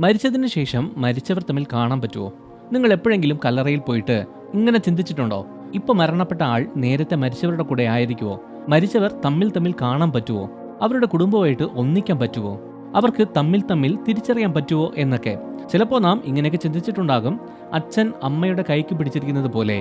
മരിച്ചതിന് ശേഷം മരിച്ചവർ തമ്മിൽ കാണാൻ പറ്റുമോ? നിങ്ങൾ എപ്പോഴെങ്കിലും കല്ലറയിൽ പോയിട്ട് ഇങ്ങനെ ചിന്തിച്ചിട്ടുണ്ടോ? ഇപ്പൊ മരണപ്പെട്ട ആൾ നേരത്തെ മരിച്ചവരുടെ കൂടെ ആയിരിക്കുമോ? മരിച്ചവർ തമ്മിൽ കാണാൻ പറ്റുമോ? അവരുടെ കുടുംബമായിട്ട് ഒന്നിക്കാൻ പറ്റുമോ? അവർക്ക് തമ്മിൽ തിരിച്ചറിയാൻ പറ്റുമോ എന്നൊക്കെ ചിലപ്പോൾ നാം ഇങ്ങനെയൊക്കെ ചിന്തിച്ചിട്ടുണ്ടാകും. അച്ഛൻ അമ്മയുടെ കൈക്ക് പിടിച്ചിരിക്കുന്നത് പോലെ,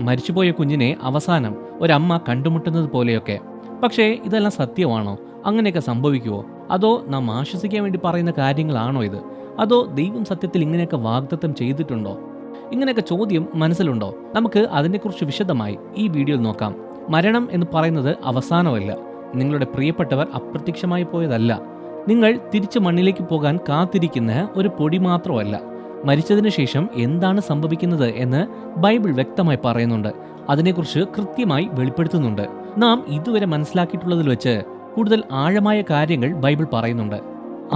മരിച്ചുപോയ കുഞ്ഞിനെ അവസാനം ഒരമ്മ കണ്ടുമുട്ടുന്നത് പോലെയൊക്കെ. പക്ഷേ ഇതെല്ലാം സത്യമാണോ? അങ്ങനെയൊക്കെ സംഭവിക്കുമോ? അതോ നാം ആശ്വസിക്കാൻ വേണ്ടി പറയുന്ന കാര്യങ്ങളാണോ ഇത്? അതോ ദൈവം സത്യത്തിൽ ഇങ്ങനെയൊക്കെ വാഗ്ദത്തം ചെയ്തിട്ടുണ്ടോ? ഇങ്ങനെയൊക്കെ ചോദ്യം മനസ്സിലുണ്ടോ? നമുക്ക് അതിനെക്കുറിച്ച് വിശദമായി ഈ വീഡിയോയിൽ നോക്കാം. മരണം എന്ന് പറയുന്നത് അവസാനമല്ല. നിങ്ങളുടെ പ്രിയപ്പെട്ടവർ അപ്രത്യക്ഷമായി പോയതല്ല. നിങ്ങൾ തിരിച്ചു മണ്ണിലേക്ക് പോകാൻ കാത്തിരിക്കുന്ന ഒരു പൊടി മാത്രമല്ല. മരിച്ചതിന് ശേഷം എന്താണ് സംഭവിക്കുന്നത് എന്ന് ബൈബിൾ വ്യക്തമായി പറയുന്നുണ്ട്. അതിനെക്കുറിച്ച് കൃത്യമായി വെളിപ്പെടുത്തുന്നുണ്ട്. നാം ഇതുവരെ മനസ്സിലാക്കിയിട്ടുള്ളതിൽ വെച്ച് കൂടുതൽ ആഴമായ കാര്യങ്ങൾ ബൈബിൾ പറയുന്നുണ്ട്.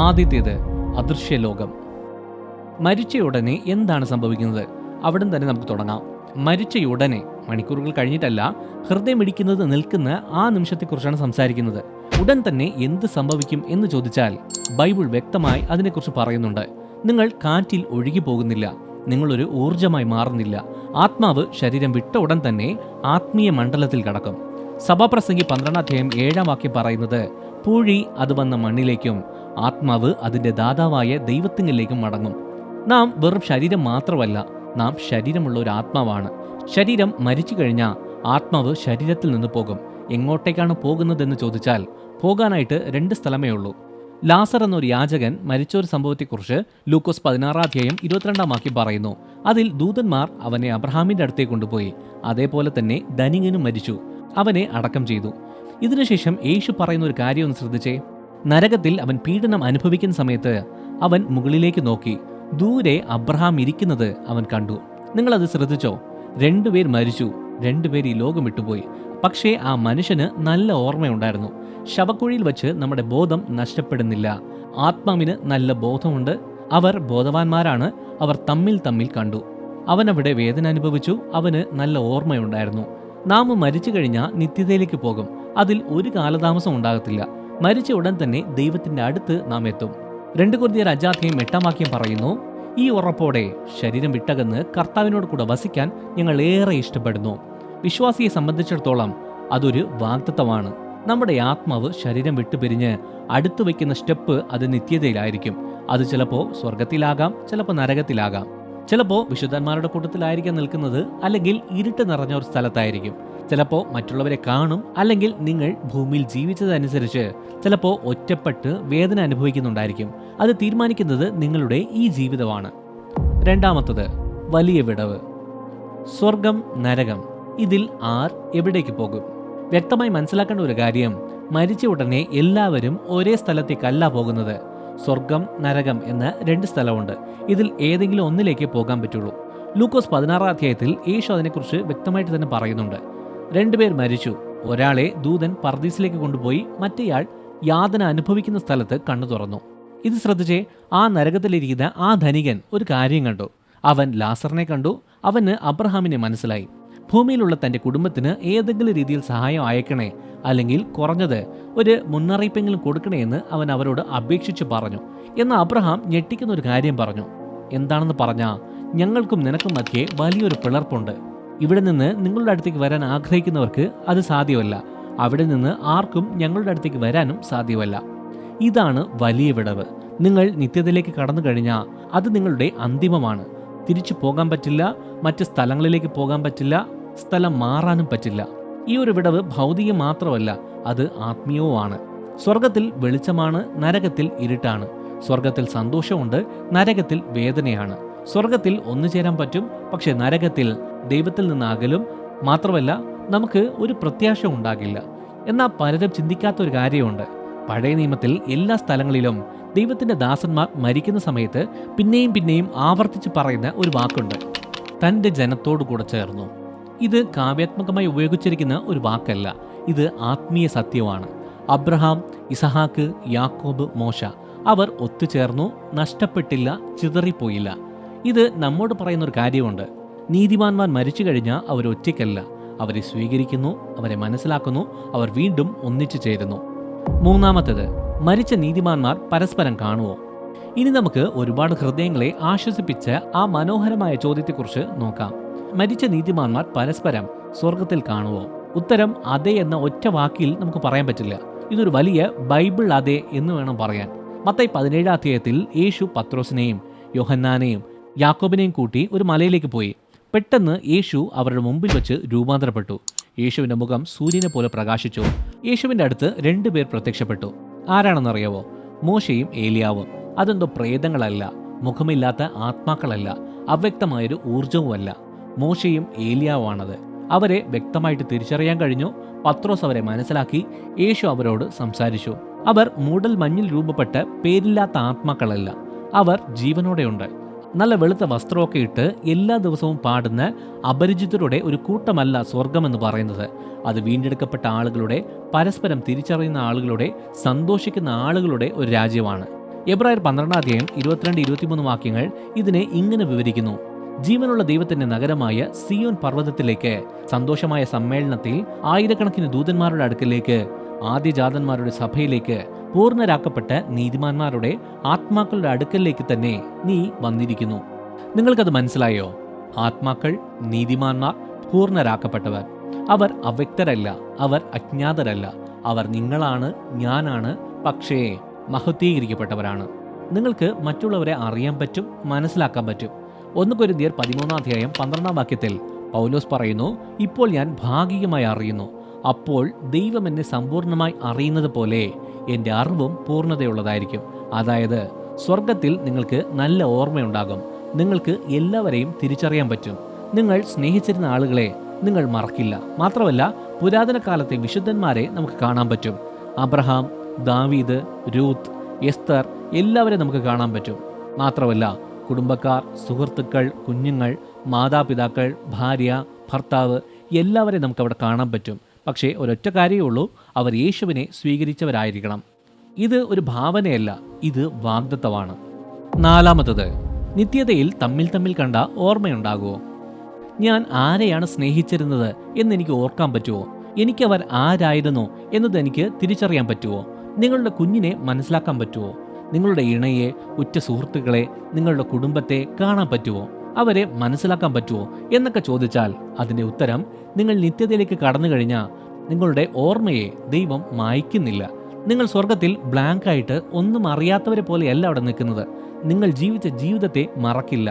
ആദ്യത്തേത് അദൃശ്യലോകം. മരിച്ചയുടനെ എന്താണ് സംഭവിക്കുന്നത്? അവിടെ തന്നെ നമുക്ക് തുടങ്ങാം. മരിച്ചയുടനെ, മണിക്കൂറുകൾ കഴിഞ്ഞിട്ടല്ല, ഹൃദയമിടിക്കുന്നത് നിൽക്കുന്ന ആ നിമിഷത്തെക്കുറിച്ചാണ് സംസാരിക്കുന്നത്. ഉടൻ തന്നെ എന്ത് സംഭവിക്കും എന്ന് ചോദിച്ചാൽ ബൈബിൾ വ്യക്തമായി അതിനെക്കുറിച്ച് പറയുന്നുണ്ട്. നിങ്ങൾ കാറ്റിൽ ഒഴുകി പോകുന്നില്ല. നിങ്ങളൊരു ഊർജമായി മാറുന്നില്ല. ആത്മാവ് ശരീരം വിട്ട ഉടൻ തന്നെ ആത്മീയ മണ്ഡലത്തിൽ കടക്കും. സഭാപ്രസംഗി 12:7 പറയുന്നത്, പൂഴി അത് വന്ന മണ്ണിലേക്കും ആത്മാവ് അതിന്റെ ദാതാവായ ദൈവത്തിങ്കിലേക്കും മടങ്ങും. നാം വെറും ശരീരം മാത്രമല്ല, നാം ശരീരമുള്ള ഒരു ആത്മാവാണ്. ശരീരം മരിച്ചു കഴിഞ്ഞാൽ ആത്മാവ് ശരീരത്തിൽ നിന്ന് പോകും. എങ്ങോട്ടേക്കാണ് പോകുന്നതെന്ന് ചോദിച്ചാൽ പോകാനായിട്ട് 2 സ്ഥലമേ ഉള്ളൂ. ലാസർ എന്നൊരു യാചകൻ മരിച്ച ഒരു സംഭവത്തെക്കുറിച്ച് ലൂക്കോസ് 16:22 പറയുന്നു. അതിൽ ദൂതന്മാർ അവനെ അബ്രഹാമിന്റെ അടുത്തേക്ക് കൊണ്ടുപോയി. അതേപോലെ തന്നെ ധനികനും മരിച്ചു, അവനെ അടക്കം ചെയ്തു. ഇതിനുശേഷം യേശു പറയുന്ന ഒരു കാര്യം ഒന്ന് ശ്രദ്ധിച്ചേ. നരകത്തിൽ അവൻ പീഡനം അനുഭവിക്കുന്ന സമയത്ത് അവൻ മുകളിലേക്ക് നോക്കി. ദൂരെ അബ്രഹാം ഇരിക്കുന്നത് അവൻ കണ്ടു. നിങ്ങളത് ശ്രദ്ധിച്ചോ? 2 പേർ മരിച്ചു, 2 പേർ ഈ ലോകം വിട്ടുപോയി. പക്ഷേ ആ മനുഷ്യന് നല്ല ഓർമ്മയുണ്ടായിരുന്നു. ശവക്കുഴിയിൽ വെച്ച് നമ്മുടെ ബോധം നഷ്ടപ്പെടുന്നില്ല. ആത്മാവിന് നല്ല ബോധമുണ്ട്. അവർ ബോധവാന്മാരാണ്. അവർ തമ്മിൽ കണ്ടു. അവനവിടെ വേദന അനുഭവിച്ചു. അവന് നല്ല ഓർമ്മയുണ്ടായിരുന്നു. നാം മരിച്ചു കഴിഞ്ഞാൽ നിത്യതയിലേക്ക് പോകും. അതിൽ ഒരു കാലതാമസം ഉണ്ടാകത്തില്ല. മരിച്ച ഉടൻ തന്നെ ദൈവത്തിന്റെ അടുത്ത് നാം എത്തും. 2 കൊരിന്ത്യർ 8 പറയുന്നു, ഈ ഉറപ്പോടെ ശരീരം വിട്ടകന്ന് കർത്താവിനോട് കൂടെ വസിക്കാൻ ഞങ്ങൾ ഏറെ ഇഷ്ടപ്പെടുന്നു. വിശ്വാസിയെ സംബന്ധിച്ചിടത്തോളം അതൊരു വാഗ്ദത്തമാണ്. നമ്മുടെ ആത്മാവ് ശരീരം വിട്ടുപിരിഞ്ഞ് അടുത്തു വയ്ക്കുന്ന സ്റ്റെപ്പ് അത് നിത്യതയിലായിരിക്കും. അത് ചിലപ്പോൾ സ്വർഗത്തിലാകാം, ചിലപ്പോൾ നരകത്തിലാകാം, ചിലപ്പോൾ വിശുദ്ധന്മാരുടെ കൂട്ടത്തിലായിരിക്കാം നിൽക്കുന്നത്, അല്ലെങ്കിൽ ഇരുട്ട് നിറഞ്ഞ ഒരു സ്ഥലത്തായിരിക്കും. ചിലപ്പോൾ മറ്റുള്ളവരെ കാണും, അല്ലെങ്കിൽ നിങ്ങൾ ഭൂമിയിൽ ജീവിച്ചതനുസരിച്ച് ചിലപ്പോൾ ഒറ്റപ്പെട്ട് വേദന അനുഭവിക്കുന്നുണ്ടായിരിക്കും. അത് തീരുമാനിക്കുന്നത് നിങ്ങളുടെ ഈ ജീവിതമാണ്. രണ്ടാമത്തത് വലിയ വിടവ്. സ്വർഗം, നരകം, ഇതിൽ ആർ എവിടേക്ക് പോകും? വ്യക്തമായി മനസ്സിലാക്കേണ്ട ഒരു കാര്യം, മരിച്ച ഉടനെ എല്ലാവരും ഒരേ സ്ഥലത്തേക്കല്ല പോകുന്നത്. സ്വർഗം, നരകം എന്ന 2 സ്ഥലമുണ്ട്. ഇതിൽ ഏതെങ്കിലും ഒന്നിലേക്ക് പോകാൻ പറ്റുള്ളൂ. ലൂക്കോസ് 16 യേശു അതിനെക്കുറിച്ച് വ്യക്തമായിട്ട് തന്നെ പറയുന്നുണ്ട്. 2 പേർ മരിച്ചു. ഒരാളെ ദൂതൻ പർദീസിലേക്ക് കൊണ്ടുപോയി, മറ്റേയാൾ യാതന അനുഭവിക്കുന്ന സ്ഥലത്ത് കണ്ണു തുറന്നു. ഇത് ശ്രദ്ധിച്ചേ. ആ നരകത്തിലിരിക്കുന്ന ആ ധനികൻ ഒരു കാര്യം കണ്ടു. അവൻ ലാസറിനെ കണ്ടു. അവന് അബ്രഹാമിനെ മനസ്സിലായി. ഭൂമിയിലുള്ള തൻ്റെ കുടുംബത്തിന് ഏതെങ്കിലും രീതിയിൽ സഹായം അയക്കണേ, അല്ലെങ്കിൽ കുറഞ്ഞത് ഒരു മുന്നറിയിപ്പെങ്കിലും കൊടുക്കണേ എന്ന് അവൻ അവരോട് അപേക്ഷിച്ച് പറഞ്ഞു. എന്നാൽ അബ്രഹാം ഞെട്ടിക്കുന്ന ഒരു കാര്യം പറഞ്ഞു. എന്താണെന്ന് പറഞ്ഞാൽ, ഞങ്ങൾക്കും നിനക്കും മധ്യേ വലിയൊരു പിളർപ്പുണ്ട്. ഇവിടെ നിന്ന് നിങ്ങളുടെ അടുത്തേക്ക് വരാൻ ആഗ്രഹിക്കുന്നവർക്ക് അത് സാധ്യമല്ല. അവിടെ നിന്ന് ആർക്കും ഞങ്ങളുടെ അടുത്തേക്ക് വരാനും സാധ്യമല്ല. ഇതാണ് വലിയ വിടവ്. നിങ്ങൾ നിത്യതയിലേക്ക് കടന്നു കഴിഞ്ഞാൽ അത് നിങ്ങളുടെ അന്തിമമാണ്. തിരിച്ചു പോകാൻ പറ്റില്ല, മറ്റ് സ്ഥലങ്ങളിലേക്ക് പോകാൻ പറ്റില്ല, സ്ഥലം മാറാനും പറ്റില്ല. ഈ ഒരു വിടവ് ഭൗതികം മാത്രമല്ല, അത് ആത്മീയവുമാണ്. സ്വർഗത്തിൽ വെളിച്ചമാണ്, നരകത്തിൽ ഇരുട്ടാണ്. സ്വർഗത്തിൽ സന്തോഷമുണ്ട്, നരകത്തിൽ വേദനയാണ്. സ്വർഗത്തിൽ ഒന്നുചേരാൻ പറ്റും, പക്ഷെ നരകത്തിൽ ദൈവത്തിൽ നിന്ന് അകലും. മാത്രമല്ല, നമുക്ക് ഒരു പ്രത്യാശ ഉണ്ടാകില്ല. എന്നാൽ പലരും ചിന്തിക്കാത്ത ഒരു കാര്യമുണ്ട്. പഴയ നിയമത്തിൽ എല്ലാ സ്ഥലങ്ങളിലും ദൈവത്തിന്റെ ദാസന്മാർ മരിക്കുന്ന സമയത്ത് പിന്നെയും ആവർത്തിച്ച് പറയുന്ന ഒരു വാക്കുണ്ട്, തൻ്റെ ജനത്തോടു കൂടെ ചേർന്നു. ഇത് കാവ്യാത്മകമായി ഉപയോഗിച്ചിരിക്കുന്ന ഒരു വാക്കല്ല, ഇത് ആത്മീയ സത്യമാണ്. അബ്രഹാം, ഇസഹാക്ക്, യാക്കോബ്, മോശ, അവർ ഒത്തുചേർന്നു, നഷ്ടപ്പെട്ടില്ല, ചിതറിപ്പോയില്ല. ഇത് നമ്മോട് പറയുന്ന ഒരു കാര്യമുണ്ട്. നീതിമാന്മാർ മരിച്ചു കഴിഞ്ഞാൽ അവർ ഒറ്റയ്ക്കല്ല, അവരെ സ്വീകരിക്കുന്നു, അവരെ മനസ്സിലാക്കുന്നു, അവർ വീണ്ടും ഒന്നിച്ചു ചേരുന്നു. മൂന്നാമത്തേത്, മരിച്ച നീതിമാന്മാർ പരസ്പരം കാണുമോ? ഇനി നമുക്ക് ഒരുപാട് ഹൃദയങ്ങളെ ആശ്വസിപ്പിച്ച ആ മനോഹരമായ ചോദ്യത്തെക്കുറിച്ച് നോക്കാം. മരിച്ച നീതിമാന്മാർ പരസ്പരം സ്വർഗത്തിൽ കാണുമോ? ഉത്തരം അതെ എന്ന ഒറ്റ വാക്കിൽ നമുക്ക് പറയാൻ പറ്റില്ല. ഇതൊരു വലിയ ബൈബിൾ അതെ എന്ന് വേണം പറയാൻ. മത്തായി 17 അധ്യായത്തിൽ യേശു പത്രോസിനെയും യോഹന്നാനെയും യാക്കോബിനെയും കൂട്ടി ഒരു മലയിലേക്ക് പോയി. പെട്ടെന്ന് യേശു അവരുടെ മുമ്പിൽ വെച്ച് രൂപാന്തരപ്പെട്ടു. യേശുവിൻ്റെ മുഖം സൂര്യനെ പോലെ പ്രകാശിച്ചു. യേശുവിൻ്റെ അടുത്ത് 2 പേർ പ്രത്യക്ഷപ്പെട്ടു. ആരാണെന്നറിയാവോ? മോശയും ഏലിയാവും. അതെന്തോ പ്രേതങ്ങളല്ല, മുഖമില്ലാത്ത ആത്മാക്കളല്ല, അവ്യക്തമായൊരു ഊർജവുമല്ല. മോശയും ഏലിയാവാണത്. അവരെ വ്യക്തമായിട്ട് തിരിച്ചറിയാൻ കഴിഞ്ഞു. പത്രോസ് അവരെ മനസ്സിലാക്കി. യേശു അവരോട് സംസാരിച്ചു. അവർ മൂടൽ മഞ്ഞിൽ രൂപപ്പെട്ട പേരില്ലാത്ത ആത്മാക്കളല്ല, അവർ ജീവനോടെയുണ്ട്. നല്ല വെളുത്ത വസ്ത്രമൊക്കെ ഇട്ട് എല്ലാ ദിവസവും പാടുന്ന അപരിചിതരുടെ ഒരു കൂട്ടമല്ല സ്വർഗമെന്ന് പറയുന്നത്. അത് വീണ്ടെടുക്കപ്പെട്ട ആളുകളുടെ, പരസ്പരം തിരിച്ചറിയുന്ന ആളുകളുടെ, സന്തോഷിക്കുന്ന ആളുകളുടെ ഒരു രാജ്യമാണ്. എബ്രായർ 12 അധ്യായം 22-23 വാക്യങ്ങൾ ഇതിനെ ഇങ്ങനെ വിവരിക്കുന്നു. ജീവനുള്ള ദൈവത്തിന്റെ നഗരമായ സിയോൻ പർവ്വതത്തിലേക്ക്, സന്തോഷമായ സമ്മേളനത്തിൽ, ആയിരക്കണക്കിന് ദൂതന്മാരുടെ അടുക്കലേക്ക്, ആദ്യജാതന്മാരുടെ സഭയിലേക്ക്, പൂർണ്ണരാക്കപ്പെട്ട നീതിമാന്മാരുടെ ആത്മാക്കളുടെ അടുക്കലേക്ക് തന്നെ നീ വന്നിരിക്കുന്നു. നിങ്ങൾക്കത് മനസ്സിലായോ? ആത്മാക്കൾ, നീതിമാന്മാർ, പൂർണ്ണരാക്കപ്പെട്ടവർ. അവർ അവ്യക്തരല്ല, അവർ അജ്ഞാതരല്ല. അവർ നിങ്ങളാണ്, ഞാനാണ്, പക്ഷേ മഹത്വീകരിക്കപ്പെട്ടവരാണ്. നിങ്ങൾക്ക് മറ്റുള്ളവരെ അറിയാൻ പറ്റും, മനസ്സിലാക്കാൻ പറ്റും. 1 കൊരിന്ത്യർ 13 അധ്യായം 12 വാക്യത്തിൽ പൗലോസ് പറയുന്നു, ഇപ്പോൾ ഞാൻ ഭാഗികമായി അറിയുന്നു, അപ്പോൾ ദൈവം എന്നെ സമ്പൂർണ്ണമായി അറിയുന്നത് പോലെ എൻ്റെ അറിവും പൂർണ്ണതയുള്ളതായിരിക്കും. അതായത് സ്വർഗത്തിൽ നിങ്ങൾക്ക് നല്ല ഓർമ്മയുണ്ടാകും. നിങ്ങൾക്ക് എല്ലാവരെയും തിരിച്ചറിയാൻ പറ്റും. നിങ്ങൾ സ്നേഹിച്ചിരുന്ന ആളുകളെ നിങ്ങൾ മറക്കില്ല. മാത്രമല്ല, പുരാതന കാലത്തെ വിശുദ്ധന്മാരെ നമുക്ക് കാണാൻ പറ്റും. അബ്രഹാം, ദാവീദ്, രൂത്ത്, എസ്തർ എല്ലാവരെയും നമുക്ക് കാണാൻ പറ്റും. മാത്രമല്ല, കുടുംബക്കാർ, സുഹൃത്തുക്കൾ, കുഞ്ഞുങ്ങൾ, മാതാപിതാക്കൾ, ഭാര്യ, ഭർത്താവ് എല്ലാവരെയും നമുക്കവിടെ കാണാൻ പറ്റും. പക്ഷേ ഒരൊറ്റ കാര്യമേ ഉള്ളൂ, അവർ യേശുവിനെ സ്വീകരിച്ചവരായിരിക്കണം. ഇത് ഒരു ഭാവനയല്ല, ഇത് വാഗ്ദത്തമാണ്. 4, നിത്യതയിൽ തമ്മിൽ കണ്ട ഓർമ്മയുണ്ടാകുമോ? ഞാൻ ആരെയാണ് സ്നേഹിച്ചിരുന്നത് എന്നെനിക്ക് ഓർക്കാൻ പറ്റുമോ? എനിക്കവർ ആരായിരുന്നു എന്നത് എനിക്ക് തിരിച്ചറിയാൻ പറ്റുമോ? നിങ്ങളുടെ കുഞ്ഞിനെ മനസ്സിലാക്കാൻ പറ്റുമോ? നിങ്ങളുടെ ഇണയെ, ഉറ്റ സുഹൃത്തുക്കളെ, നിങ്ങളുടെ കുടുംബത്തെ കാണാൻ പറ്റുമോ? അവരെ മനസ്സിലാക്കാൻ പറ്റുമോ എന്നൊക്കെ ചോദിച്ചാൽ അതിൻ്റെ ഉത്തരം, നിങ്ങൾ നിത്യതയിലേക്ക് കടന്നു കഴിഞ്ഞാൽ നിങ്ങളുടെ ഓർമ്മയെ ദൈവം മായ്ക്കുന്നില്ല. നിങ്ങൾ സ്വർഗത്തിൽ ബ്ലാങ്കായിട്ട് ഒന്നും അറിയാത്തവരെ പോലെയല്ല അവിടെ നിൽക്കുന്നത്. നിങ്ങൾ ജീവിച്ച ജീവിതത്തെ മറക്കില്ല.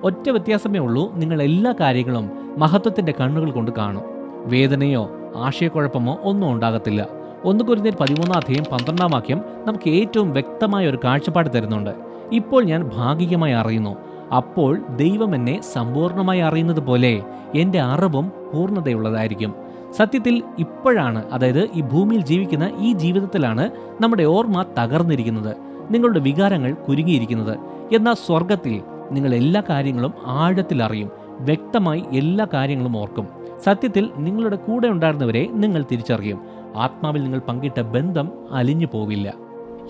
ഒറ്റ വ്യത്യാസമേ ഉള്ളൂ, നിങ്ങൾ എല്ലാ കാര്യങ്ങളും മഹത്വത്തിൻ്റെ കണ്ണുകൾ കൊണ്ട് കാണും. വേദനയോ ആശയക്കുഴപ്പമോ ഒന്നും ഉണ്ടാകത്തില്ല. 1 കൊരിന്ത്യർ 13 അധ്യായം 12 വാക്യം നമുക്ക് ഏറ്റവും വ്യക്തമായ ഒരു കാഴ്ചപ്പാട് തരുന്നുണ്ട്. ഇപ്പോൾ ഞാൻ ഭാഗികമായി അറിയുന്നു, അപ്പോൾ ദൈവം എന്നെ സമ്പൂർണ്ണമായി അറിയുന്നത് പോലെ എൻ്റെ അറിവും പൂർണ്ണതയുള്ളതായിരിക്കും. സത്യത്തിൽ ഇപ്പോഴാണ്, അതായത് ഈ ഭൂമിയിൽ ജീവിക്കുന്ന ഈ ജീവിതത്തിലാണ് നമ്മുടെ ഓർമ്മ തകർന്നിരിക്കുന്നത്, നിങ്ങളുടെ വികാരങ്ങൾ കുരുങ്ങിയിരിക്കുന്നത്. എന്നാൽ സ്വർഗത്തിൽ നിങ്ങൾ എല്ലാ കാര്യങ്ങളും ആഴത്തിൽ അറിയും, വ്യക്തമായി എല്ലാ കാര്യങ്ങളും ഓർക്കും. സത്യത്തിൽ നിങ്ങളുടെ കൂടെ ഉണ്ടായിരുന്നവരെ നിങ്ങൾ തിരിച്ചറിയും. ആത്മാവിൽ നിങ്ങൾ പങ്കിട്ട ബന്ധം അലിഞ്ഞു പോവില്ല.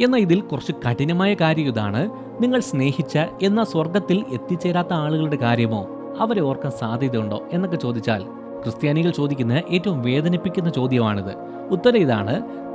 എന്നാൽ ഇതിൽ കുറച്ച് കഠിനമായ കാര്യം ഇതാണ്, നിങ്ങൾ സ്നേഹിച്ച എന്നാൽ സ്വർഗത്തിൽ എത്തിച്ചേരാത്ത ആളുകളുടെ കാര്യമോ, അവരെ ഓർക്കാൻ സാധ്യതയുണ്ടോ എന്നൊക്കെ ചോദിച്ചാൽ ക്രിസ്ത്യാനികൾ ചോദിക്കുന്ന ഏറ്റവും വേദനിപ്പിക്കുന്ന ചോദ്യമാണിത്. ഉത്തരം ഇതാണ്,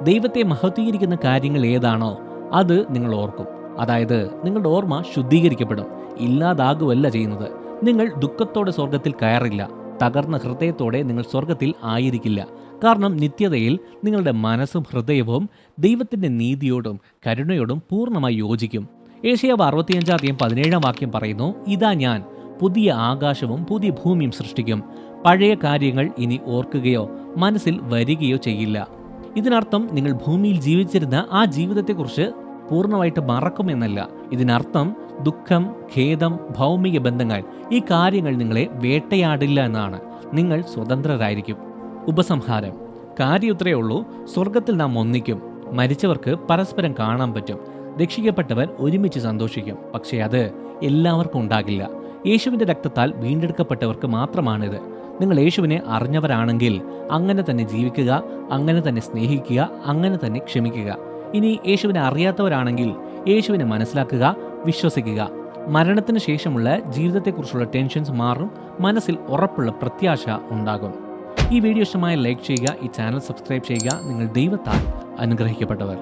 ദൈവത്തെ മഹത്വീകരിക്കുന്ന കാര്യങ്ങൾ ഏതാണോ അത് നിങ്ങൾ ഓർക്കും. അതായത് നിങ്ങളുടെ ഓർമ്മ ശുദ്ധീകരിക്കപ്പെടും, ഇല്ലാതാകുകയല്ല ചെയ്യുന്നത്. നിങ്ങൾ ദുഃഖത്തോടെ സ്വർഗത്തിൽ കയറില്ല, തകർന്ന ഹൃദയത്തോടെ നിങ്ങൾ സ്വർഗത്തിൽ ആയിരിക്കില്ല. കാരണം നിത്യതയിൽ നിങ്ങളുടെ മനസ്സും ഹൃദയവും ദൈവത്തിൻ്റെ നീതിയോടും കരുണയോടും പൂർണ്ണമായി യോജിക്കും. ഏശയ്യാവ് 65 അധ്യായം 17 വാക്യം പറയുന്നു, ഇതാ ഞാൻ പുതിയ ആകാശവും പുതിയ ഭൂമിയും സൃഷ്ടിക്കും, പഴയ കാര്യങ്ങൾ ഇനി ഓർക്കുകയോ മനസ്സിൽ വരികയോ ചെയ്യില്ല. ഇതിനർത്ഥം നിങ്ങൾ ഭൂമിയിൽ ജീവിച്ചിരുന്ന ആ ജീവിതത്തെക്കുറിച്ച് പൂർണ്ണമായിട്ട് മറക്കുമെന്നല്ല. ഇതിനർത്ഥം ദുഃഖം, ഖേദം, ഭൗമിക ബന്ധങ്ങൾ, ഈ കാര്യങ്ങൾ നിങ്ങളെ വേട്ടയാടില്ല എന്നാണ്. നിങ്ങൾ സ്വതന്ത്രരായിരിക്കും. ഉപസംഹാരം: കാര്യം ഇത്രയേ ഉള്ളൂ, സ്വർഗത്തിൽ നാം ഒന്നിക്കും. മരിച്ചവർക്ക് പരസ്പരം കാണാൻ പറ്റും. രക്ഷിക്കപ്പെട്ടവർ ഒരുമിച്ച് സന്തോഷിക്കും. പക്ഷേ അത് എല്ലാവർക്കും ഉണ്ടാകില്ല. യേശുവിൻ്റെ രക്തത്താൽ വീണ്ടെടുക്കപ്പെട്ടവർക്ക് മാത്രമാണിത്. നിങ്ങൾ യേശുവിനെ അറിഞ്ഞവരാണെങ്കിൽ അങ്ങനെ തന്നെ ജീവിക്കുക, അങ്ങനെ തന്നെ സ്നേഹിക്കുക, അങ്ങനെ തന്നെ ക്ഷമിക്കുക. ഇനി യേശുവിനെ അറിയാത്തവരാണെങ്കിൽ യേശുവിനെ മനസ്സിലാക്കുക, വിശ്വസിക്കുക. മരണത്തിന് ശേഷമുള്ള ജീവിതത്തെക്കുറിച്ചുള്ള ടെൻഷൻസ് മാറും, മനസ്സിൽ ഉറപ്പുള്ള പ്രത്യാശ ഉണ്ടാകും. ഈ വീഡിയോ ഇഷ്ടമായ ലൈക്ക് ചെയ്യുക, ഈ ചാനൽ സബ്സ്ക്രൈബ് ചെയ്യുക. നിങ്ങൾ ദൈവത്താൽ അനുഗ്രഹിക്കപ്പെട്ടവർ.